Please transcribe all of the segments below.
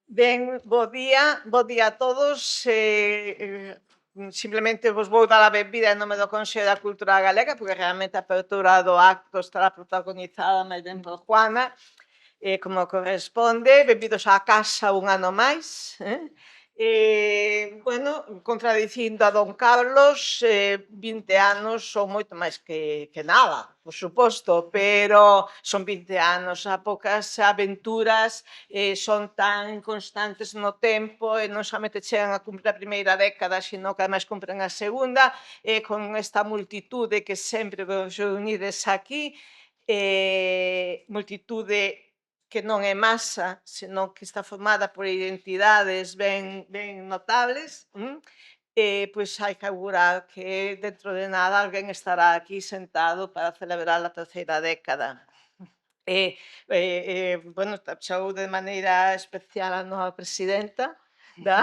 Ben, bo día a todos. Simplemente vos vou dar a benvida en nome do Consello da Cultura Galega, porque realmente a apertura do acto estará protagonizada máis ben por Juana, como corresponde. Benvidos á casa un ano máis. Bueno, contradicindo a don Carlos, 20 anos son moito máis que nada, por suposto, pero son 20 anos, a poucas aventuras son tan constantes no tempo e non somente chegan a cumprir a primeira década, sino que ademais cumpren a segunda, con esta multitude que sempre vos reunides aquí, multitude que non é masa, senón que está formada por identidades ben notables, pois hai que augurar que dentro de nada alguén estará aquí sentado para celebrar a terceira década. Bueno, chegou de maneira especial a nova presidenta da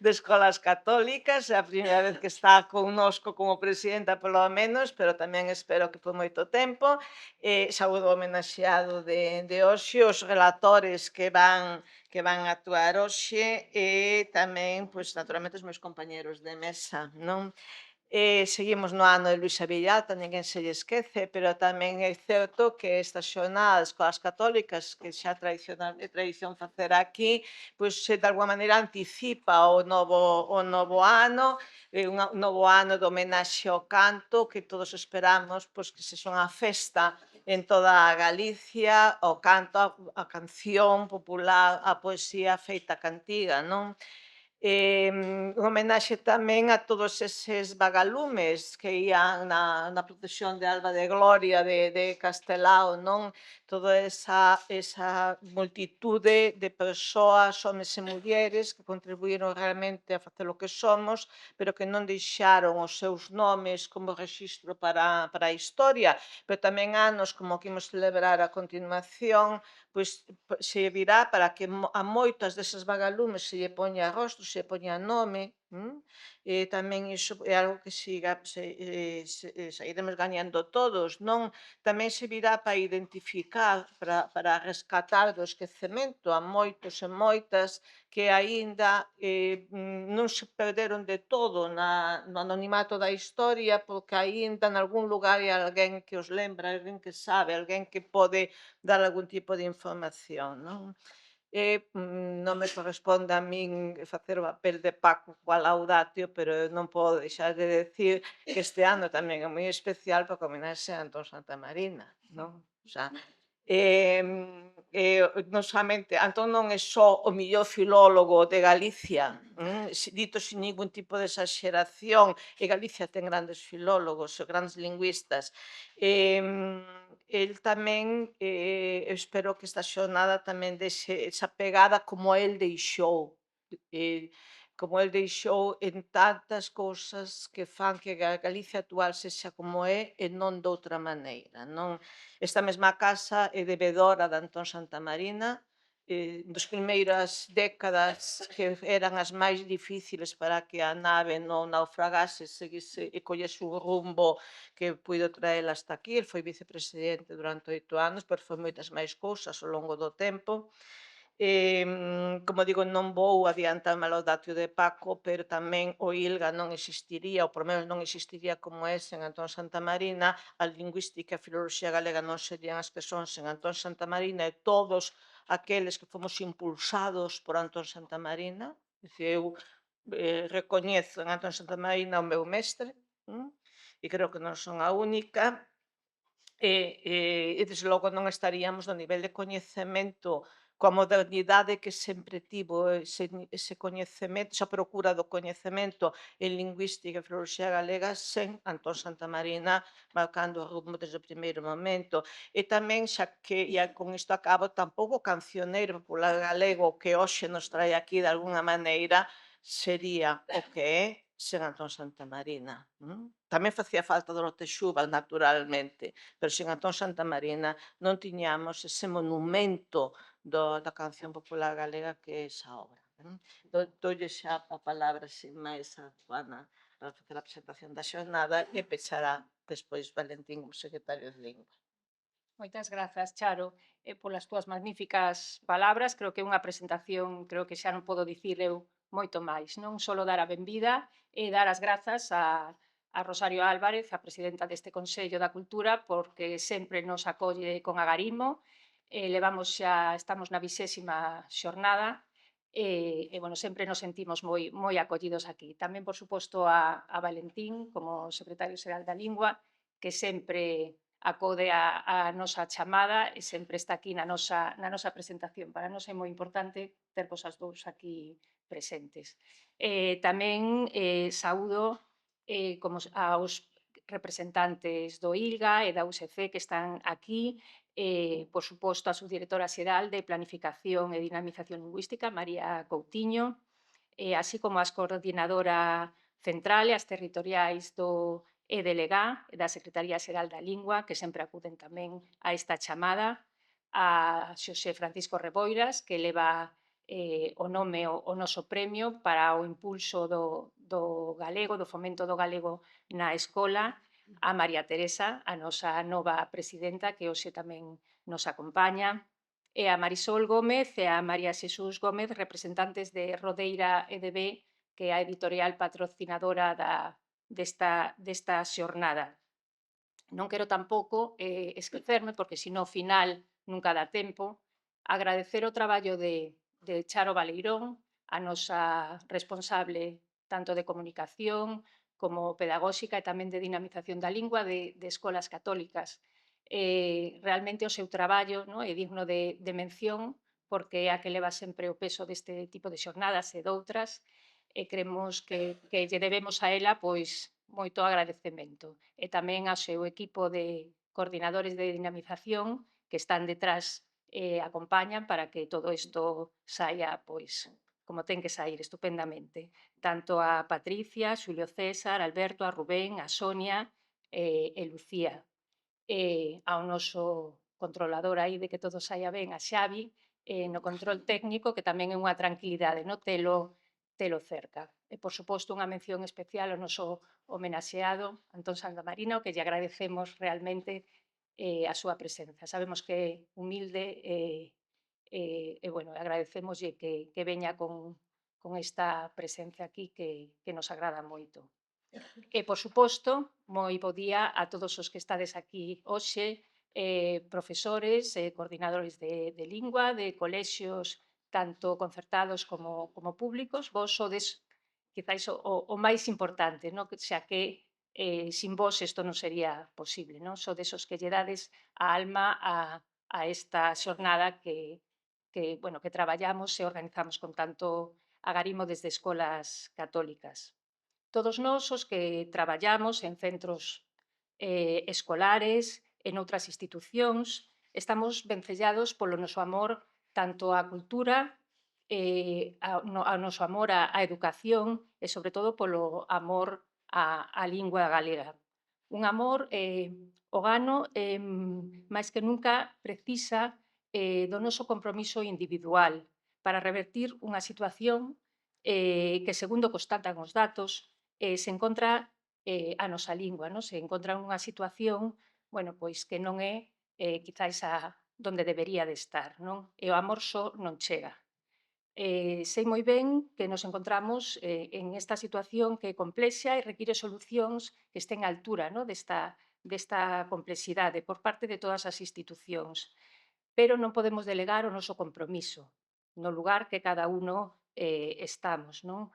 de Escolas Católicas, é a primeira vez que está connosco como presidenta polo menos, pero tamén espero que por moito tempo. Saúdo o homenaxeado de hoxe, os relatores que van actuar hoxe e tamén, pois, naturalmente, os meus compañeros de mesa, non? Seguimos no ano de Luisa Villata, ninguén se lle esquece, pero tamén é certo que esta xornada das escolas católicas, que xa é tradición facer aquí, pois de alguma maneira anticipa o novo ano, un novo ano de homenaxe ao canto, que todos esperamos pois que sexa unha festa en toda a Galicia, o canto, a canción popular, a poesía feita cantiga, non? Un homenaxe tamén a todos eses vagalumes que ían na procesión de Alba de Gloria de Castelao, non? Toda esa multitude de persoas, homes e mulleres, que contribuíron realmente a facer o que somos, pero que non deixaron os seus nomes como rexistro para a historia, pero tamén anos como o que imos celebrar a continuación, pois se virá para que a moitas desas vagalumes se lle poña rostro, se lle poña nome, e tamén iso é algo que siga seguiremos gañando todos, non? Tamén se virá para identificar, para rescatar do esquecemento a moitos e moitas que aínda non se perderon de todo no anonimato da historia, porque aínda nalgún lugar hai alguén que os lembra, alguén que sabe, alguén que pode dar algún tipo de información, non? Non me corresponde a min facer o papel de Paco coa Laudatio, pero eu non podo deixar de decir que este ano tamén é moi especial porque homenaxe a Antón Santamarina, non? O sea, non soamente Antón non é só o millor filólogo de Galicia, dito sin ningún tipo de exaxeración, e Galicia ten grandes filólogos e grandes lingüistas. El tamén, espero que esta xornada tamén deixe esa pegada como el deixou, eh, como el deixou en tantas cousas que fan que a Galicia actual sexa como é e non doutra maneira, non? Esta mesma casa é debedora de Antón Santamarina, das primeiras décadas que eran as máis difíciles para que a nave non naufragase, seguise e collese un rumbo que puido traela hasta aquí. El foi vicepresidente durante 8 anos, pero foi moitas máis cousas ao longo do tempo. Como digo, non vou adiantarme ao laudatio de Paco, pero tamén o ILGA non existiría, ou por menos non existiría como é sen Antón Santamarina, a lingüística e a filoloxía galega non serían as que son sen Antón Santamarina, e todos aqueles que fomos impulsados por Antón Santamarina, dicir, eu recoñezo en Antón Santamarina o meu mestre, e creo que non son a única, desde logo non estaríamos no nivel de coñecemento coa modernidade que sempre tivo ese coñecemento, esa procura do coñecemento en lingüística e filoloxía galega sen Antón Santamarina marcando o rumbo desde o primeiro momento. E tamén, xa que, e con isto acabo, tampouco o cancioneiro popular galego que hoxe nos trae aquí de algunha maneira sería o que é sen Antón Santamarina. Tamén facía falta Dorote Xubal, naturalmente, pero sen Antón Santamarina non tiñamos ese monumento da canción popular galega que é esa obra. Doulle xa a palabra sin máis a Juana para facer a presentación da xornada e pechará despois Valentín como secretario de Lingua. Moitas grazas, Charo, polas túas magníficas palabras. Creo que é unha presentación, creo que xa non podo dicir eu moito máis. Non só dar a benvida e dar as grazas a Rosario Álvarez, a presidenta deste Consello da Cultura, porque sempre nos acolle con agarimo. Estamos na 20ª xornada bueno, sempre nos sentimos moi acollidos aquí. Tamén, por suposto, a Valentín, como secretario xeral da Lingua, que sempre acode a nosa chamada e sempre está aquí na nosa presentación. Para nós é moi importante ter vos as dous aquí presentes. Tamén saúdo aos representantes do ILGA e da USC que están aquí, por suposto, a subdirectora xeral de Planificación e Dinamización Lingüística, María Coutinho, así como as coordinadora central e as territoriais do EDLG, da Secretaría Xeral da Lingua, que sempre acuden tamén a esta chamada, a Xosé Francisco Reboiras, que leva o nome o noso premio para o impulso do galego, do fomento do galego na escola, a María Teresa, a nosa nova presidenta, que hoxe tamén nos acompaña, e a Marisol Gómez e a María Xesús Gómez, representantes de Rodeira EDB, que é a editorial patrocinadora desta xornada. Non quero tampouco esquecerme, porque senón ao final nunca dá tempo, agradecer o traballo de Charo Baleirón, a nosa responsable tanto de comunicación como pedagóxica e tamén de dinamización da lingua de escolas católicas. Realmente o seu traballo, no, é digno de mención, porque é a que leva sempre o peso deste tipo de xornadas e doutras, e creemos que lle debemos a ela pois moito agradecemento. E tamén ao seu equipo de coordinadores de dinamización que están detrás e acompañan para que todo isto saia pois como ten que sair estupendamente. Tanto a Patricia, Xulio César, Alberto, a Rubén, a Sonia e Lucía. Ao noso controlador aí de que todo saia ben, a Xavi, no control técnico, que tamén é unha tranquilidade, no telo cerca. E, por suposto, unha mención especial ao noso homenaxeado, Antón Santamarino, que lle agradecemos realmente a súa presenza. Sabemos que é humilde e bueno, agradecemoslle que veña con esta presencia aquí que nos agrada moito. E, por suposto, moi bo día a todos os que estades aquí hoxe, profesores, coordinadores de lingua, de colexios tanto concertados como públicos. Vos sodes, quizáis, o máis importante, no? Xa que sin vos isto non sería posible, non? Sodes os que lle dades a alma a esta xornada bueno, que traballamos e organizamos con tanto agarimo desde escolas católicas. Todos nós os que traballamos en centros escolares, en outras institucións, estamos vencellados polo noso amor tanto á cultura, ao noso amor á educación e, sobre todo, polo amor á lingua galega. Un amor o gano máis que nunca precisa do noso compromiso individual para revertir unha situación que, segundo constatan os datos, se encontra a nosa lingua, non? Se encontra nunha situación, bueno, pois que non é quizáis donde debería de estar, non? E o amor só non chega. Sei moi ben que nos encontramos en esta situación que é complexa e require solucións que estén á altura, non? Desta complexidade por parte de todas as institucións. Pero non podemos delegar o noso compromiso no lugar que cada uno estamos, non?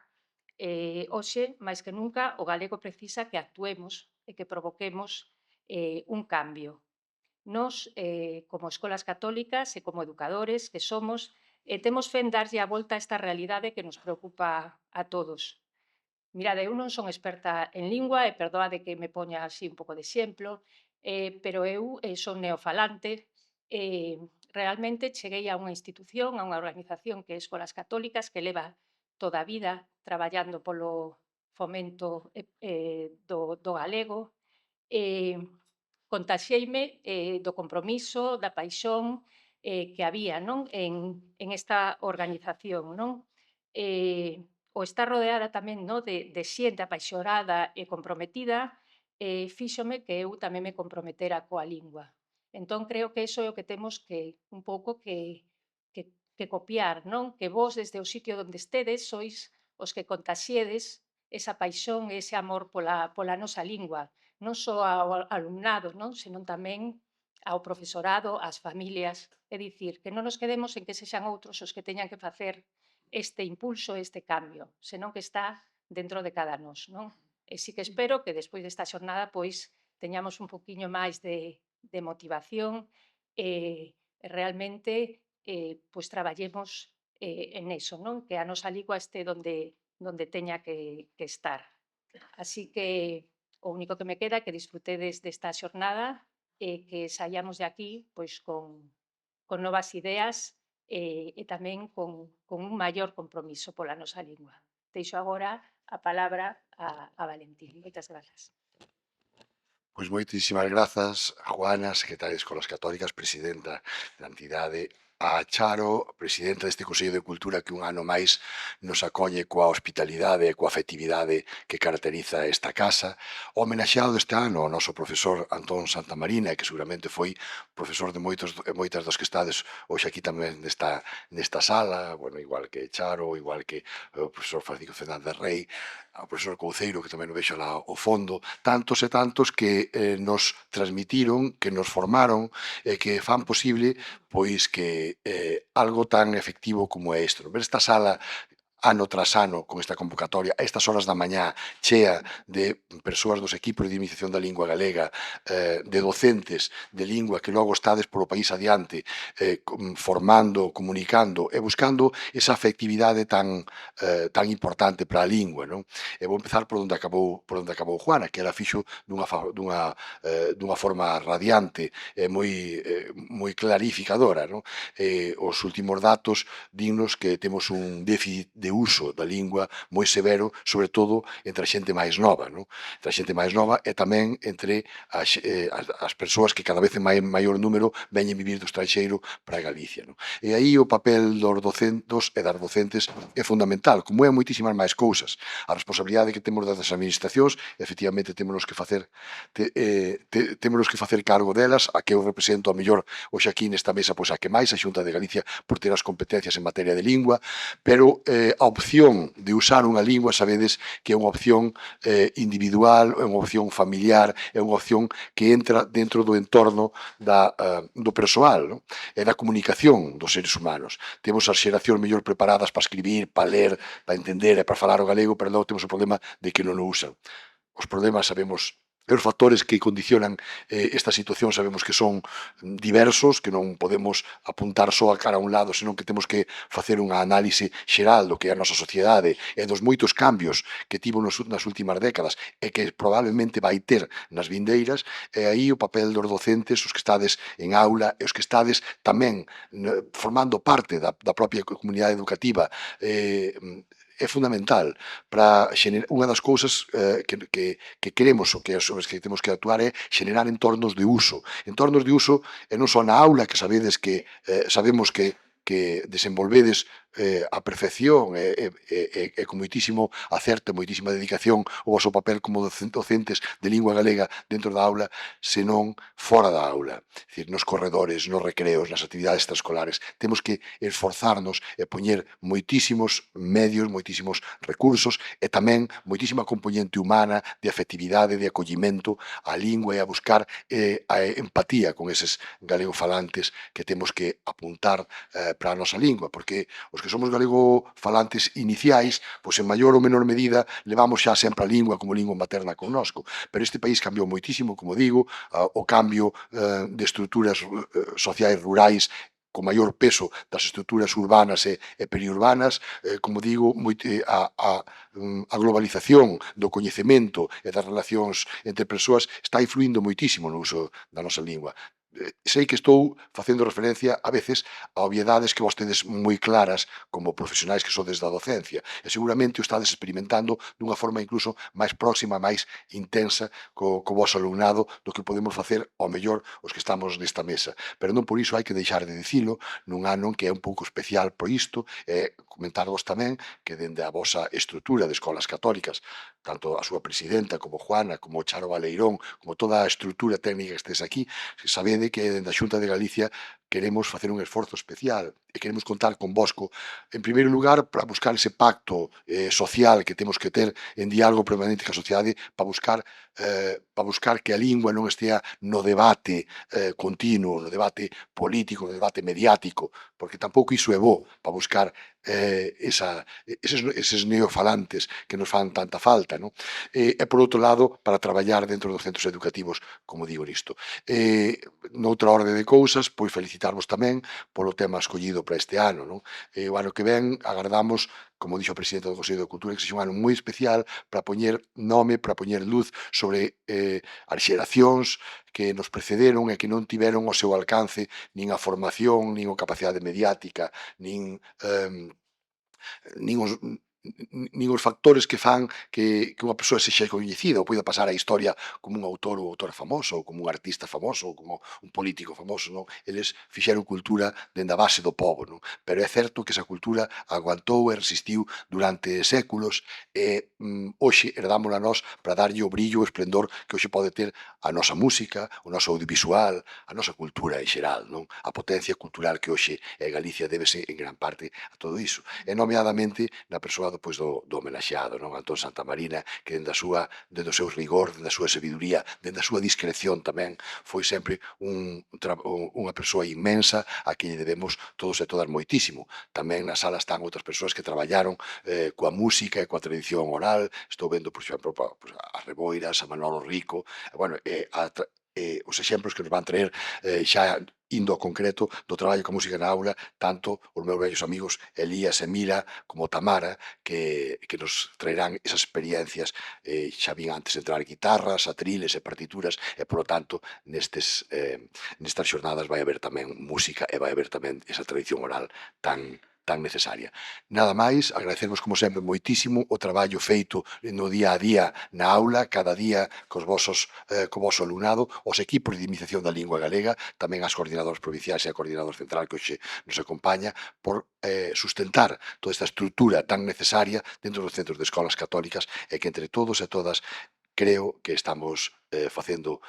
Hoxe, máis que nunca, o galego precisa que actuemos e que provoquemos un cambio. Nós, como escolas católicas e como educadores que somos, temos fe en darlle a volta a esta realidade que nos preocupa a todos. Mirade, eu non son experta en lingua e perdoade que me poña así un pouco de exemplo, pero eu son neofalante e realmente cheguei a unha institución, a unha organización que é Escolas Católicas, que leva toda a vida traballando polo fomento do galego. Contaxeime do compromiso, da paixón que había, non? En esta organización, non? O estar rodeada tamén, no, de xente apaixonada e comprometida fíxome que eu tamén me comprometera coa lingua. Entón, creo que iso é o que temos que, un pouco, que copiar, non? Que vos, desde o sitio onde estedes, sois os que contaxiedes esa paixón e ese amor pola nosa lingua, non só ao alumnado, non? Senón tamén ao profesorado, ás familias. É dicir, que non nos quedemos en que sexan outros os que teñan que facer este impulso, este cambio, senón que está dentro de cada nós, non? E sí que espero que despois desta xornada, pois, teñamos un poquiño máis de motivación e realmente pois traballemos en eso, non? Que a nosa lingua este donde teña que estar. Así que o único que me queda é que disfrutedes desta xornada e que saiamos de aquí pois con novas ideas e tamén con un maior compromiso pola nosa lingua. Deixo agora a palabra a Valentín. Moitas grazas. Pois moitísimas grazas, Juana, secretaria de Escolas Católicas, presidenta da entidade, a Charo, presidenta deste Consello de Cultura que un ano máis nos acolle coa hospitalidade e coa afectividade que caracteriza esta casa. O homenaxeado este ano, o noso profesor Antón Santamarina, que seguramente foi profesor de moitas dos que estades hoxe aquí tamén nesta sala, bueno, igual que Charo, igual que o profesor Francisco Fernández Rey, o profesor Couceiro, que tamén o vexo lá ao fondo, tantos e tantos que nos transmitiron, que nos formaron e que fan posible pois que algo tan efectivo como é isto. Ver esta sala ano tras ano con esta convocatoria, a estas horas da mañá, chea de persoas dos equipos de iniciación da lingua galega, de docentes de lingua que logo estades polo país adiante, formando, comunicando e buscando esa afectividade tan importante para a lingua, non? E vou empezar por onde acabou Juana, que ela fixo dunha forma radiante e moi clarificadora, non? Os últimos datos dinnos que temos un déficit de uso da lingua moi severo, sobre todo entre a xente máis nova, non? Entre a xente máis nova e tamén entre as persoas que cada vez en maior número veñen vivir do estranxeiro para Galicia, non? E aí o papel dos docentos e das docentes é fundamental, como é moitísimas máis cousas. A responsabilidade que temos das administracións, efectivamente, temos que facer cargo delas, a que eu represento a mellor hoxe aquí nesta mesa, pois a que máis, a Xunta de Galicia, por ter as competencias en materia de lingua, pero a opción de usar unha lingua, sabedes que é unha opción individual, é unha opción familiar, é unha opción que entra dentro do entorno do persoal, non? E da comunicación dos seres humanos. Temos as xeracións mellor preparadas para escribir, para ler, para entender e para falar o galego, pero logo temos o problema de que non o usan. Os problemas sabemos, os factores que condicionan esta situación sabemos que son diversos, que non podemos apuntar só a cara a un lado, senón que temos que facer unha análise xeral do que é a nosa sociedade e dos moitos cambios que tivo nas últimas décadas e que probablemente vai ter nas vindeiras, e aí o papel dos docentes, os que estades en aula e os que estades tamén formando parte da propia comunidade educativa, é fundamental para xenerar unha das cousas que queremos, o que sobre as que temos que actuar é xenerar entornos de uso. Entornos de uso e non só na aula, que sabedes que sabemos que desenvolvedes a perfección e con moitísimo acerto, moitísima dedicación o vosso papel como docentes de lingua galega dentro da aula, senón fora da aula. É dicir, nos corredores, nos recreos, nas actividades extraescolares. Temos que esforzarnos e poñer moitísimos medios, moitísimos recursos e tamén moitísima componente humana de afectividade, de acollimento á lingua e a buscar a empatía con eses galegofalantes que temos que apuntar para a nosa lingua, porque os que somos galegofalantes iniciais, pois en maior ou menor medida levamos xa sempre a lingua como lingua materna connosco, pero este país cambiou moitísimo, como digo, o cambio de estruturas sociais rurais con maior peso das estruturas urbanas e periurbanas, como digo, a globalización do coñecemento e das relacións entre persoas está influindo moitísimo no uso da nosa lingua. Sei que estou facendo referencia a veces a obviedades que vos tedes moi claras como profesionais que sodes da docencia e seguramente o estades experimentando dunha forma incluso máis próxima, máis intensa co vosso alumnado do que podemos facer ao mellor os que estamos nesta mesa. Pero non por iso hai que deixar de dicilo nun ano que é un pouco especial por isto e comentarvos tamén que dende a vosa estrutura de escolas católicas tanto a súa presidenta como Juana, como Charo Baleirón, como toda a estrutura técnica que estés aquí, sabede que dende a Xunta de Galicia queremos facer un esforzo especial e queremos contar con Bosco, en primeiro lugar, para buscar ese pacto social que temos que ter en diálogo permanente ca sociedade, para buscar que a lingua non estea no debate continuo, no debate político, no debate mediático, porque tampouco iso é bo, para buscar eses neofalantes que nos fan tanta falta, non? E, por outro lado, para traballar dentro dos centros educativos, como digo nisto. Noutra orde de cousas, pois felicitarvos tamén polo tema escollido para este ano, non? O ano que ven agardamos, como dixo o presidente do Consello de Cultura, que sexa un ano moi especial para poñer nome, para poñer luz sobre as xeracións que nos precederon e que non tiveron ao seu alcance nin a formación, nin a capacidade mediática, nin os factores que fan que unha persoa sexa coñecida ou poida pasar a historia como un autor ou autora famoso, ou como un artista famoso, ou como un político famoso, non? Eles fixeron cultura dende a base do pobo, non? Pero é certo que esa cultura aguantou e resistiu durante séculos e hoxe herdámola nós para darlle o brillo e o esplendor que hoxe pode ter a nosa música, o noso audiovisual, a nosa cultura en xeral, non? A potencia cultural que hoxe é Galicia débese en gran parte a todo iso. E nomeadamente na persoa do homenaxeado, non? Antón Santamarina, que dende o seu rigor, dende a súa sabiduría, dende a súa discreción tamén, foi sempre unha persoa inmensa a que lle debemos todos e todas moitísimo. Tamén na sala están outras persoas que traballaron coa música e coa tradición oral. Estou vendo, por exemplo, a Reboiras, a Manolo Rico, os exemplos que nos van traer xa indo ao concreto do traballo con música na aula, tanto os meus vellos amigos Elías e Mira como Tamara, que nos traerán esas experiencias, xa vin antes entrar guitarras, atriles e partituras, e, polo tanto, nestas xornadas vai haber tamén música e vai haber tamén esa tradición oral tan necesaria. Nada máis, agradecervos como sempre moitísimo o traballo feito no día a día na aula, cada día co voso alumnado, os equipos de iniciación da lingua galega, tamén as coordinadoras provinciais e a coordinadora central que hoxe nos acompaña, por sustentar toda esta estrutura tan necesaria dentro dos centros de escolas católicas e que entre todos e todas creo que estamos facendo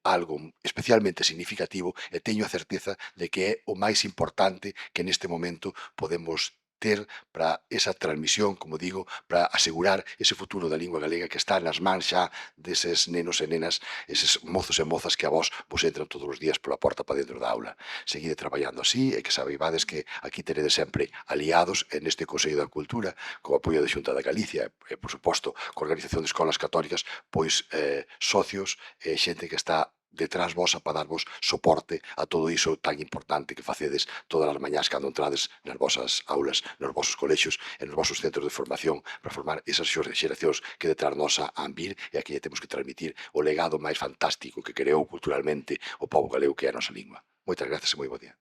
algo especialmente significativo e teño a certeza de que é o máis importante que neste momento podemos ter para esa transmisión, como digo, para asegurar ese futuro da lingua galega que está nas mans xa deses nenos e nenas, eses mozos e mozas que a vos entran todos os días pola porta para dentro da aula. Seguide traballando así e que saibades que aquí teredes sempre aliados neste Consello da Cultura, co apoio da Xunta da Galicia e, por suposto, coa Organización de Escolas Católicas, pois socios e xente que está detrás vosa para darvos soporte a todo iso tan importante que facedes todas as mañás cando entrades nas vosas aulas, nos vosos colexios e nos vosos centros de formación para formar esas xeracións que detrás nosa han vir e a que lle temos que transmitir o legado máis fantástico que creou culturalmente o pobo galego que é a nosa lingua. Moitas grazas e moi bo día.